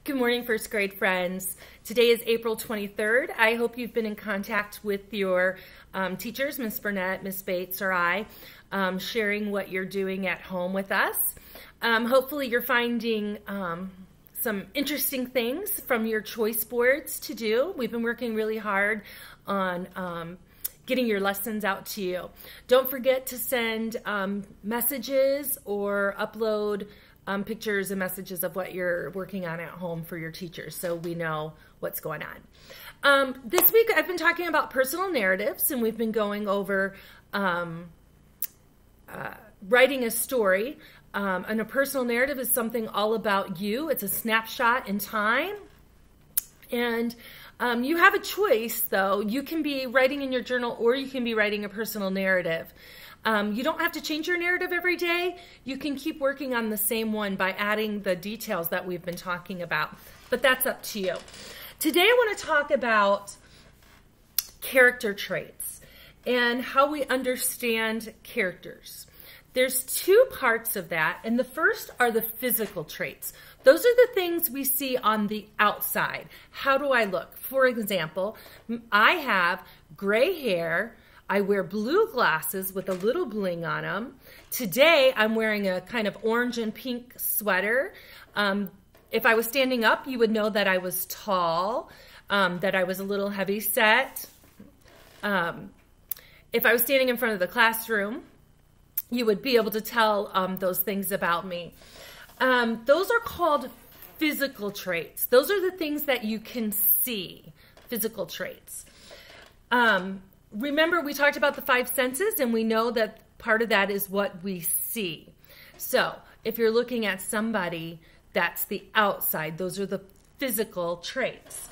Good morning, first grade friends. Today is April 23rd. I hope you've been in contact with your teachers, Miss Burnette, Miss Bates, or I, sharing what you're doing at home with us. Hopefully you're finding some interesting things from your choice boards to do. We've been working really hard on getting your lessons out to you. Don't forget to send messages or upload pictures and messages of what you're working on at home for your teachers so we know what's going on. This week I've been talking about personal narratives, and we've been going over writing a story. And a personal narrative is something all about you. It's a snapshot in time. And you have a choice, though. You can be writing in your journal, or you can be writing a personal narrative. You don't have to change your narrative every day. You can keep working on the same one by adding the details that we've been talking about. But that's up to you. Today I want to talk about character traits and how we understand characters. There's two parts of that, and the first are the physical traits. Those are the things we see on the outside. How do I look? For example, I have gray hair. I wear blue glasses with a little bling on them. Today, I'm wearing a kind of orange and pink sweater. If I was standing up, you would know that I was tall, that I was a little heavy set. If I was standing in front of the classroom, you would be able to tell those things about me. Those are called physical traits. Those are the things that you can see, physical traits. Remember, we talked about the five senses, and we know that part of that is what we see. So if you're looking at somebody, that's the outside. Those are the physical traits.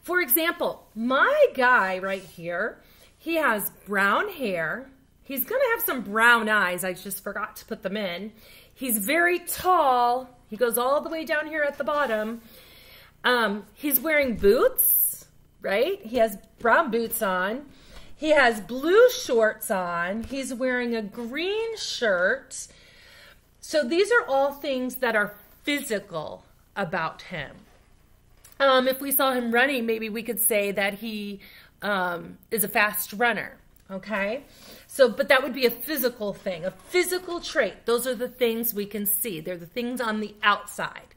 For example, my guy right here, he has brown hair. He's going to have some brown eyes. I just forgot to put them in. He's very tall. He goes all the way down here at the bottom. He's wearing boots, right? He has brown boots on. He has blue shorts on. He's wearing a green shirt. So these are all things that are physical about him. If we saw him running, maybe we could say that he is a fast runner, okay? So, but that would be a physical thing, a physical trait. Those are the things we can see. They're the things on the outside.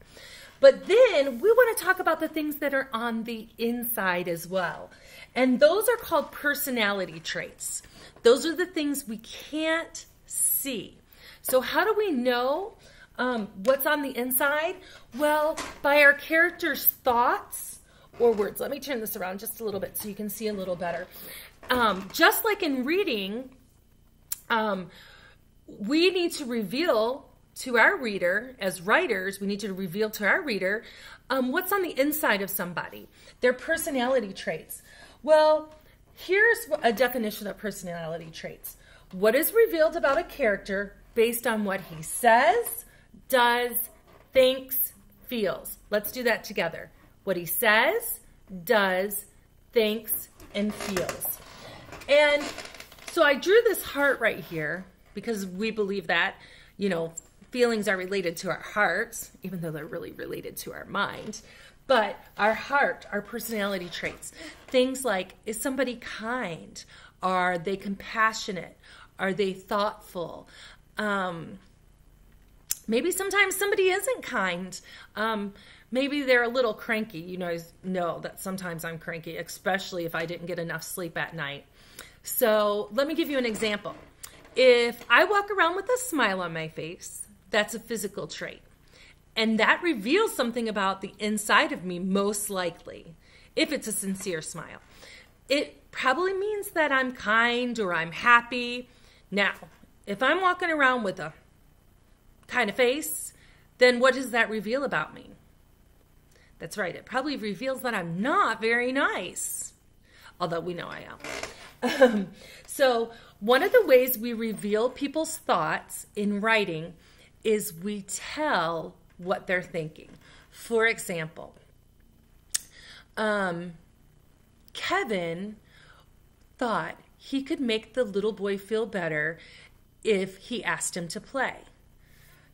But then we want to talk about the things that are on the inside as well. And those are called personality traits. Those are the things we can't see. So how do we know what's on the inside? Well, by our character's thoughts or words. Let me turn this around just a little bit so you can see a little better. Just like in reading, we need to reveal to our reader, as writers, we need to reveal to our reader what's on the inside of somebody, their personality traits. Well, here's a definition of personality traits. What is revealed about a character based on what he says, does, thinks, feels. Let's do that together. What he says, does, thinks, and feels. And so I drew this heart right here because we believe that, you know, feelings are related to our hearts, even though they're really related to our mind. But our heart, our personality traits, things like, is somebody kind? Are they compassionate? Are they thoughtful? Maybe sometimes somebody isn't kind. Maybe they're a little cranky. You know that sometimes I'm cranky, especially if I didn't get enough sleep at night. So let me give you an example. If I walk around with a smile on my face, that's a physical trait. And that reveals something about the inside of me, most likely, if it's a sincere smile. It probably means that I'm kind or I'm happy. Now, if I'm walking around with a kind of face, then what does that reveal about me? That's right, it probably reveals that I'm not very nice, although we know I am. So one of the ways we reveal people's thoughts in writing is we tell what they're thinking. For example, Kevin thought he could make the little boy feel better if he asked him to play.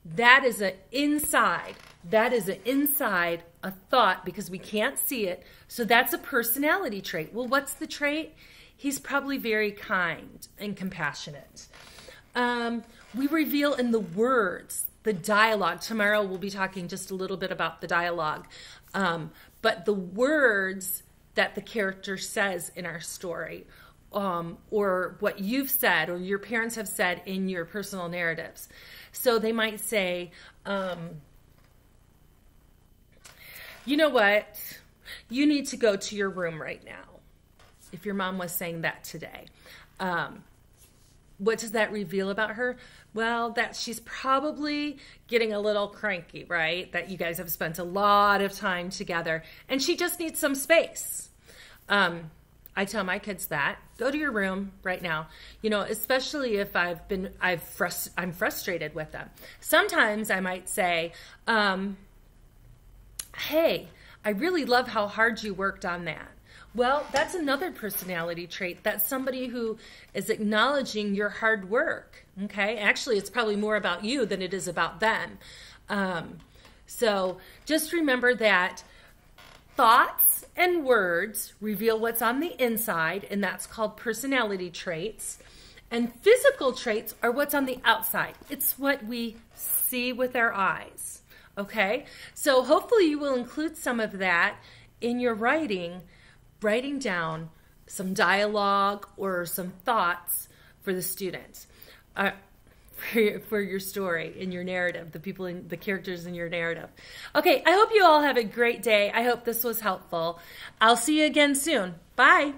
That is an inside. That is an inside, a thought, because we can't see it. So that's a personality trait. Well, what's the trait? He's probably very kind and compassionate. We reveal in the words, the dialogue. Tomorrow we'll be talking just a little bit about the dialogue. But the words that the character says in our story, or what you've said or your parents have said in your personal narratives. So they might say, you know what? You need to go to your room right now. If your mom was saying that today. What does that reveal about her? Well, that she's probably getting a little cranky, right? That you guys have spent a lot of time together and she just needs some space. I tell my kids that. Go to your room right now. You know, especially if I'm frustrated with them. Sometimes I might say, hey, I really love how hard you worked on that. Well, that's another personality trait. That's somebody who is acknowledging your hard work, okay? Actually, it's probably more about you than it is about them. So just remember that thoughts and words reveal what's on the inside, and that's called personality traits. And physical traits are what's on the outside. It's what we see with our eyes, okay? So hopefully you will include some of that in your writing down some dialogue or some thoughts for the students, for your story in your narrative, the characters in your narrative. Okay, I hope you all have a great day. I hope this was helpful. I'll see you again soon. Bye.